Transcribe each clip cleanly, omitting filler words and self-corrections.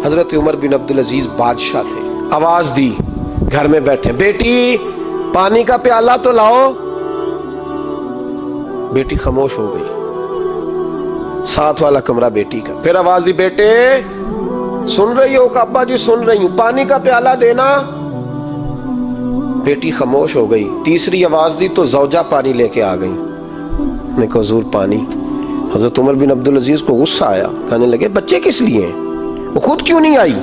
حضرت عمر بن عبد العزیز بادشاہ تھے، آواز دی، گھر میں بیٹھے، بیٹی پانی کا پیالہ تو لاؤ۔ بیٹی خاموش ہو گئی، ساتھ والا کمرہ بیٹی کا، پھر آواز دی، بیٹے سن رہی ہو؟ کہ ابا جی سن رہی ہوں، پانی کا پیالہ دینا۔ بیٹی خاموش ہو گئی، تیسری آواز دی تو زوجہ پانی لے کے آ گئی۔ میں کہا حضور پانی۔ حضرت عمر بن عبد العزیز کو غصہ آیا، کہنے لگے بچے کس لیے ہیں، وہ خود کیوں نہیں آئی؟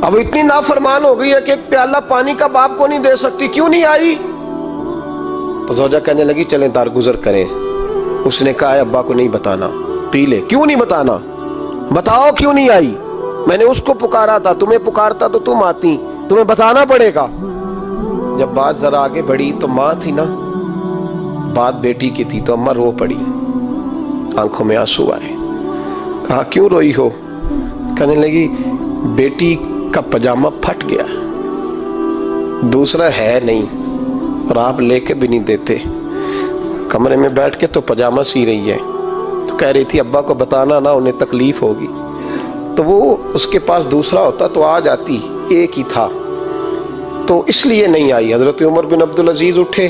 اب اتنی نافرمان ہو گئی ہے کہ ایک پیالہ پانی کا باپ کو نہیں دے سکتی، کیوں نہیں آئی؟ تو زوجہ کہنے لگی چلیں درگزر کریں۔ اس نے کہا ابا کو نہیں بتانا، پی لے۔ کیوں نہیں بتانا؟ بتاؤ کیوں نہیں آئی؟ میں نے اس کو پکارا تھا، تمہیں پکارتا تو تم آتی، تمہیں بتانا پڑے گا۔ جب بات ذرا آگے بڑھی تو ماں تھی نا، بات بیٹی کی تھی، تو اماں رو پڑی، آنکھوں میں آنسو آئے۔ کہا کیوں روئی ہو؟ کہنے لگی بیٹی کا پجامہ پھٹ گیا، دوسرا ہے نہیں، اور آپ لے کے بھی نہیں دیتے، کمرے میں بیٹھ کے تو پجامہ سی رہی ہے۔ تو کہہ رہی تھی ابا کو بتانا نا، انہیں تکلیف ہوگی، تو وہ اس کے پاس دوسرا ہوتا تو آ جاتی، ایک ہی تھا، تو اس لیے نہیں آئی۔ حضرت عمر بن عبد العزیز اٹھے،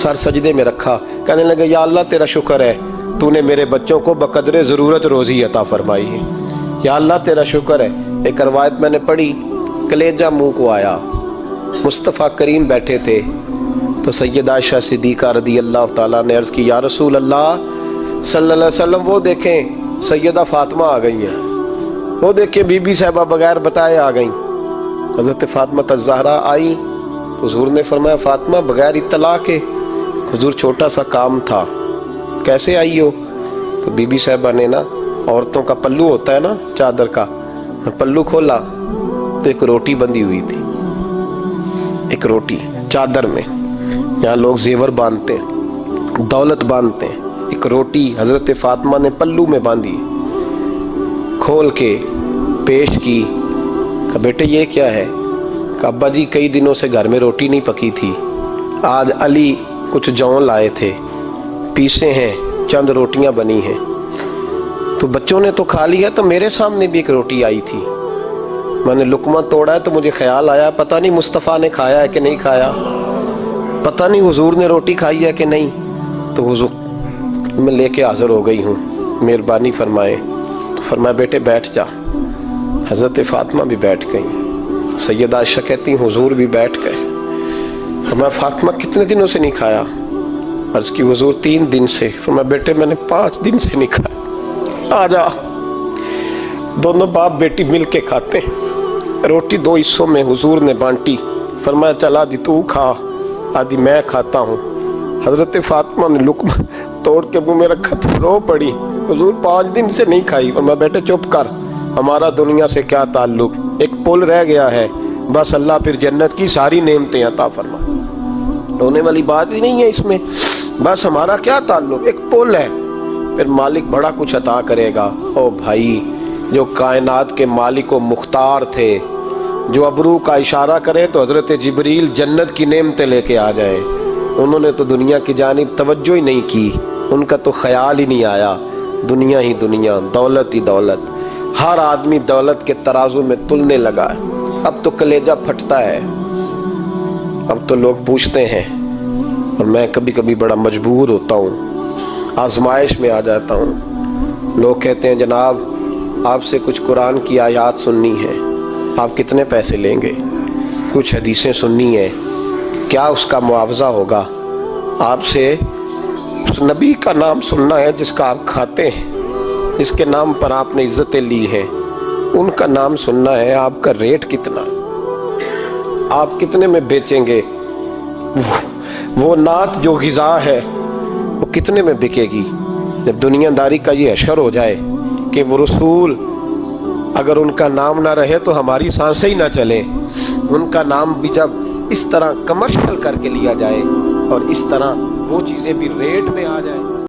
سر سجدے میں رکھا، کہنے لگے یا اللہ تیرا شکر ہے، تو نے میرے بچوں کو بقدر ضرورت روزی عطا فرمائی ہے، یا اللہ تیرا شکر ہے۔ ایک روایت میں نے پڑھی، کلیجہ منہ کو آیا، مصطفیٰ کریم بیٹھے تھے، تو سیدہ عائشہ صدیقہ رضی اللہ تعالیٰ نے عرض کی یا رسول اللہ صلی اللہ علیہ وسلم، وہ دیکھیں سیدہ فاطمہ آ گئی ہیں، وہ دیکھیں بی بی صاحبہ بغیر بتائے آ گئیں۔ حضرت فاطمہ الزہرا آئی، حضور نے فرمایا فاطمہ بغیر اطلاع کے؟ حضور چھوٹا سا کام تھا۔ کیسے آئی ہو؟ تو بی بی صاحبہ نے نا، عورتوں کا پلو ہوتا ہے نا چادر کا، پلو کھولا تو ایک روٹی بندھی ہوئی تھی، ایک روٹی چادر میں، یہاں لوگ زیور باندھتے ہیں، دولت باندھتے ہیں، ایک روٹی حضرت فاطمہ نے پلو میں باندھی، کھول کے پیش کی۔ کہ بیٹے یہ کیا ہے؟ کہ ابا جی کئی دنوں سے گھر میں روٹی نہیں پکی تھی، آج علی کچھ جون لائے تھے، پیسے ہیں، چند روٹیاں بنی ہیں، تو بچوں نے تو کھا لیا، تو میرے سامنے بھی ایک روٹی آئی تھی، میں نے لقمہ توڑا ہے تو مجھے خیال آیا پتہ نہیں مصطفیٰ نے کھایا ہے کہ نہیں کھایا، پتہ نہیں حضور نے روٹی کھائی ہے کہ نہیں، تو حضور میں لے کے حاضر ہو گئی ہوں، مہربانی فرمائے۔ تو فرمایا بیٹے بیٹھ جا۔ حضرت فاطمہ بھی بیٹھ گئیں، سیدہ عائشہ کہتی ہیں حضور بھی بیٹھ گئے۔ فرمایا فاطمہ کتنے دنوں سے نہیں کھایا؟ عرض کی حضور 3 دن سے۔ فرمایا بیٹے میں نے 5 دن سے نہیں کھایا، آ جا۔ دونوں باپ بیٹی مل کے کھاتے ہیں، روٹی 2 حصوں میں حضور نے بانٹی، فرمایا چل آدھی تو کھا، آدھی میں کھاتا ہوں۔ حضرت فاطمہ نے لقمہ توڑ کے منہ میں رکھا تو رو پڑی، حضور 5 دن سے نہیں کھائی۔ فرمایا بیٹے چپ کر، ہمارا دنیا سے کیا تعلق، ایک پل رہ گیا ہے، بس اللہ پھر جنت کی ساری نعمتیں عطا فرما، رونے والی بات ہی نہیں ہے اس میں، بس ہمارا کیا تعلق، ایک پل ہے، پھر مالک بڑا کچھ عطا کرے گا۔ او بھائی، جو کائنات کے مالک و مختار تھے، جو ابرو کا اشارہ کرے تو حضرت جبریل جنت کی نعمتیں لے کے آ جائیں، انہوں نے تو دنیا کی جانب توجہ ہی نہیں کی، ان کا تو خیال ہی نہیں آیا، دنیا ہی دنیا، دولت ہی دولت، ہر آدمی دولت کے ترازو میں تلنے لگا ہے۔ اب تو کلیجہ پھٹتا ہے، اب تو لوگ پوچھتے ہیں، اور میں کبھی کبھی بڑا مجبور ہوتا ہوں، آزمائش میں آ جاتا ہوں، لوگ کہتے ہیں جناب آپ سے کچھ قرآن کی آیات سننی ہے، آپ کتنے پیسے لیں گے؟ کچھ حدیثیں سننی ہیں، کیا اس کا معاوضہ ہوگا؟ آپ سے اس نبی کا نام سننا ہے جس کا آپ کھاتے ہیں، جس کے نام پر آپ نے عزتیں لی ہیں، ان کا نام سننا ہے، آپ کا ریٹ کتنا، آپ کتنے میں بیچیں گے؟ وہ نعت جو غذا ہے وہ کتنے میں بکے گی؟ جب دنیا داری کا یہ اشر ہو جائے کہ وہ رسول اگر ان کا نام نہ رہے تو ہماری سانسیں ہی نہ چلے، ان کا نام بھی جب اس طرح کمرشل کر کے لیا جائے اور اس طرح وہ چیزیں بھی ریٹ میں آ جائیں۔